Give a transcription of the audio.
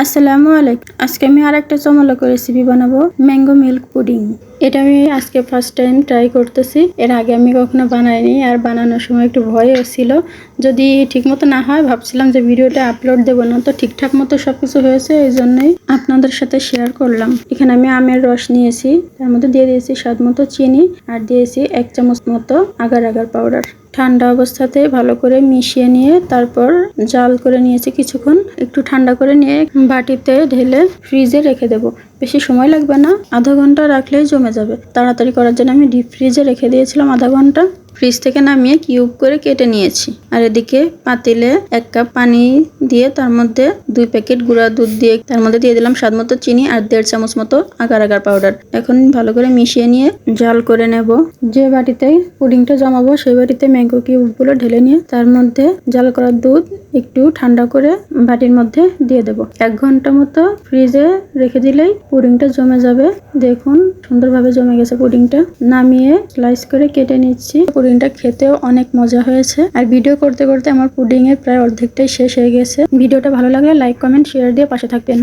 আসসালামু আলাইকুম। আজকে আমি আরেকটা চমৎকার রেসিপি বানাবো, ম্যাঙ্গো মিল্ক পুডিং। এটা আমি আজকে ফার্স্ট টাইম ট্রাই করতেছি। এর আগে আমি কখনো বানাইনি, আর বানানোর সময় একটু ভয়ও ছিল। যদি ঠিকমতো না হয় ভাবছিলাম যে ভিডিওটা আপলোড দেবো না, তো ঠিকঠাক মতো সবকিছু হয়েছে, এই জন্যই আপনাদের সাথে শেয়ার করলাম। এখানে আমি আমের রস নিয়েছি, তার মধ্যে দিয়ে দিয়েছি স্বাদ মতো চিনি, আর দিয়েছি 1 চামচ মতো আগার আগার পাউডার। ঠান্ডা অবস্থাতে ভালো করে মিশিয়ে নিয়ে তারপর জাল করে নিয়েছি কিছুক্ষণ। একটু ঠান্ডা করে নিয়ে বাটিতে ঢেলে ফ্রিজে রেখে দেবো। বেশি সময় লাগবে না, আধা ঘন্টা রাখলেই জমে যাবে। তাড়াতাড়ি করার জন্য আমি ডিপ ফ্রিজে রেখে দিয়েছিলাম আধা ঘন্টা। ফ্রিজ থেকে নামিয়ে কিউব করে কেটে নিয়েছি। আর এদিকে পাতিলে 1 কাপ পানি দিয়ে তার মধ্যে 2 প্যাকেট গুঁড়া দুধ দিয়ে তার মধ্যে দিয়ে দিলাম স্বাদ মতো চিনি আর 1.5 চামচ মতো আগার আগার পাউডার। এখন ভালো করে মিশিয়ে নিয়ে জাল করে নেব। যে বাটিতে পুডিংটা জমাবো সেই বাটিতে ম্যাঙ্গো কিউবগুলো ঢেলে নিয়ে তার মধ্যে জাল করা দুধ একটু ঠান্ডা করে বাটির মধ্যে দিয়ে দেব। 1 ঘন্টা মতো ফ্রিজে রেখে দিলেই পুডিংটা জমে যাবে। দেখুন সুন্দরভাবে জমে গেছে পুডিংটা। নামিয়ে স্লাইস করে কেটে নিচ্ছি। পুডিংটা খেতেও অনেক মজা হয়েছে। আর ভিডিও করতে করতে আমার পুডিং এর প্রায় অর্ধেকটাই শেষ হয়ে গেছে। ভিডিওটা ভালো লাগলে লাইক, কমেন্ট, শেয়ার দিয়ে পাশে থাকবেন।